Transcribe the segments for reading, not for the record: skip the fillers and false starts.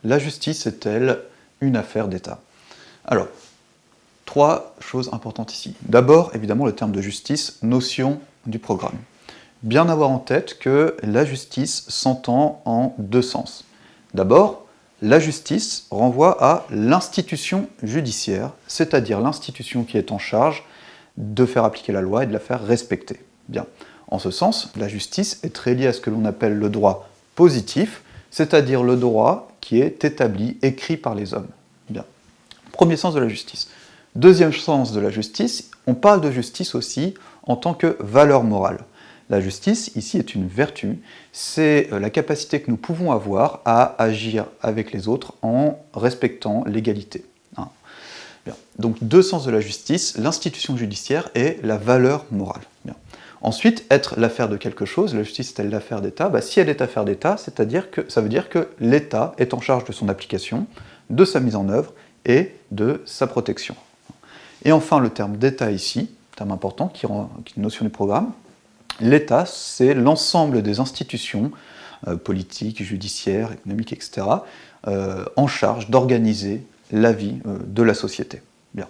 La justice est-elle une affaire d'État? Alors, trois choses importantes ici. D'abord, évidemment, le terme de justice, notion du programme. Bien avoir en tête que la justice s'entend en deux sens. D'abord, la justice renvoie à l'institution judiciaire, c'est-à-dire l'institution qui est en charge de faire appliquer la loi et de la faire respecter. Bien. En ce sens, la justice est très liée à ce que l'on appelle le droit positif, c'est-à-dire le droit qui est établi, écrit par les hommes. Bien. Premier sens de la justice. Deuxième sens de la justice, on parle de justice aussi en tant que valeur morale. La justice, ici, est une vertu, c'est la capacité que nous pouvons avoir à agir avec les autres en respectant l'égalité. Bien. Donc, deux sens de la justice, l'institution judiciaire et la valeur morale. Bien. Ensuite, être l'affaire de quelque chose, la justice est-elle l'affaire d'État? Si elle est affaire d'État, ça veut dire que l'État est en charge de son application, de sa mise en œuvre et de sa protection. Et enfin, le terme d'État ici, terme important qui est une notion du programme, l'État, c'est l'ensemble des institutions politiques, judiciaires, économiques, etc., en charge d'organiser la vie de la société. Bien.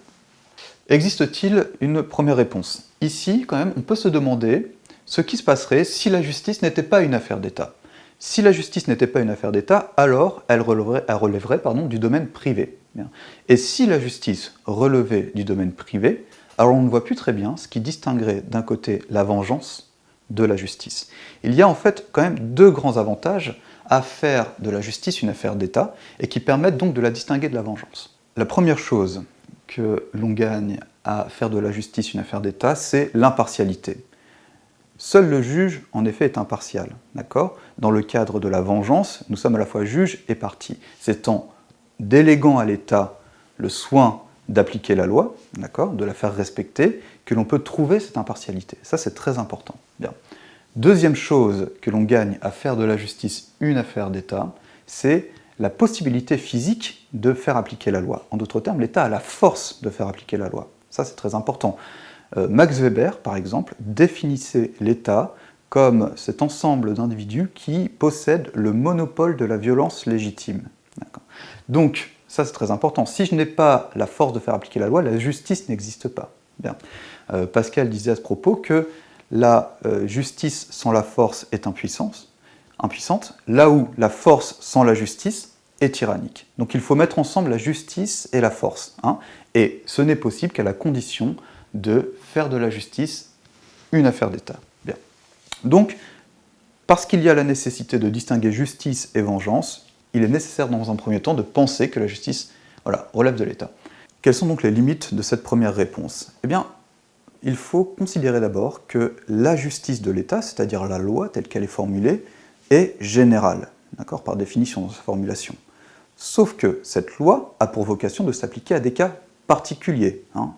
Existe-t-il une première réponse? Ici, quand même, on peut se demander ce qui se passerait si la justice n'était pas une affaire d'État. Si la justice n'était pas une affaire d'État, alors elle relèverait du domaine privé. Bien. Et si la justice relevait du domaine privé, alors on ne voit plus très bien ce qui distinguerait d'un côté la vengeance de la justice. Il y a en fait quand même deux grands avantages à faire de la justice une affaire d'État et qui permettent donc de la distinguer de la vengeance. La première chose que l'on gagne à faire de la justice une affaire d'État, c'est l'impartialité. Seul le juge, en effet, est impartial. D'accord ? Dans le cadre de la vengeance, nous sommes à la fois juge et partie. C'est en déléguant à l'État le soin d'appliquer la loi, d'accord, de la faire respecter, que l'on peut trouver cette impartialité. Ça, c'est très important. Bien. Deuxième chose que l'on gagne à faire de la justice une affaire d'État, c'est la possibilité physique de faire appliquer la loi. En d'autres termes, l'État a la force de faire appliquer la loi. Ça, c'est très important. Max Weber, par exemple, définissait l'État comme cet ensemble d'individus qui possèdent le monopole de la violence légitime. Donc, ça c'est très important. Si je n'ai pas la force de faire appliquer la loi, la justice n'existe pas. Bien. Pascal disait à ce propos que la justice sans la force est impuissante, là où la force sans la justice est tyrannique. Donc il faut mettre ensemble la justice et la force. Et ce n'est possible qu'à la condition de faire de la justice une affaire d'État. Bien. Donc, parce qu'il y a la nécessité de distinguer justice et vengeance, il est nécessaire dans un premier temps de penser que la justice relève de l'État. Quelles sont donc les limites de cette première réponse? Eh bien, il faut considérer d'abord que la justice de l'État, c'est-à-dire la loi telle qu'elle est formulée, est générale, d'accord, par définition dans sa formulation. Sauf que cette loi a pour vocation de s'appliquer à des cas particuliers. Il y a un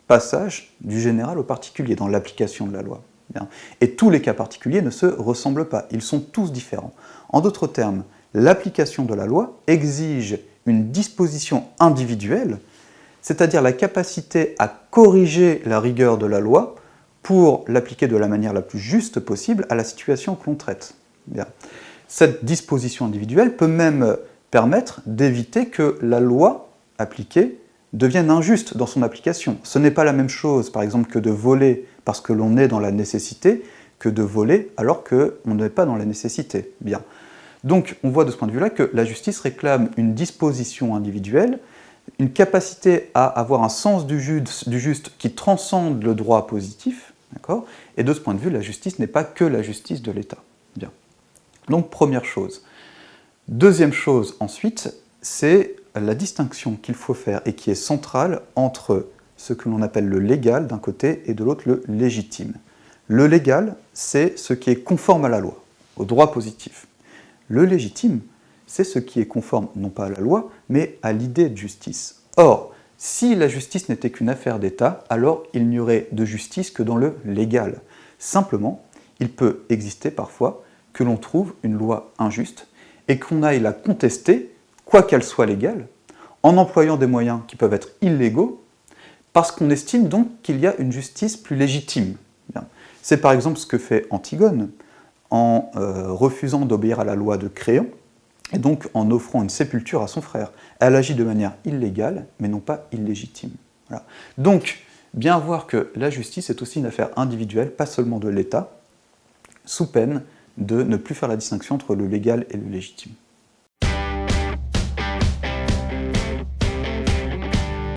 passage du général au particulier dans l'application de la loi. Bien. Et tous les cas particuliers ne se ressemblent pas, ils sont tous différents. En d'autres termes, l'application de la loi exige une disposition individuelle, c'est-à-dire la capacité à corriger la rigueur de la loi pour l'appliquer de la manière la plus juste possible à la situation que l'on traite. Bien. Cette disposition individuelle peut même permettre d'éviter que la loi appliquée devienne injuste dans son application. Ce n'est pas la même chose, par exemple, que de voler parce que l'on est dans la nécessité, que de voler alors qu'on n'est pas dans la nécessité. Bien. Donc, on voit de ce point de vue-là que la justice réclame une disposition individuelle, une capacité à avoir un sens du juste qui transcende le droit positif, d'accord ? Et de ce point de vue, la justice n'est pas que la justice de l'État. Bien. Donc, première chose. Deuxième chose, ensuite, c'est la distinction qu'il faut faire et qui est centrale entre ce que l'on appelle le légal d'un côté et de l'autre le légitime. Le légal, c'est ce qui est conforme à la loi, au droit positif. Le légitime, c'est ce qui est conforme non pas à la loi, mais à l'idée de justice. Or, si la justice n'était qu'une affaire d'État, alors il n'y aurait de justice que dans le légal. Simplement, il peut exister parfois que l'on trouve une loi injuste et qu'on aille la contester, quoi qu'elle soit légale, en employant des moyens qui peuvent être illégaux, parce qu'on estime donc qu'il y a une justice plus légitime. C'est par exemple ce que fait Antigone, en refusant d'obéir à la loi de Créon, et donc en offrant une sépulture à son frère. Elle agit de manière illégale, mais non pas illégitime. Voilà. Donc, bien voir que la justice est aussi une affaire individuelle, pas seulement de l'État, sous peine de ne plus faire la distinction entre le légal et le légitime.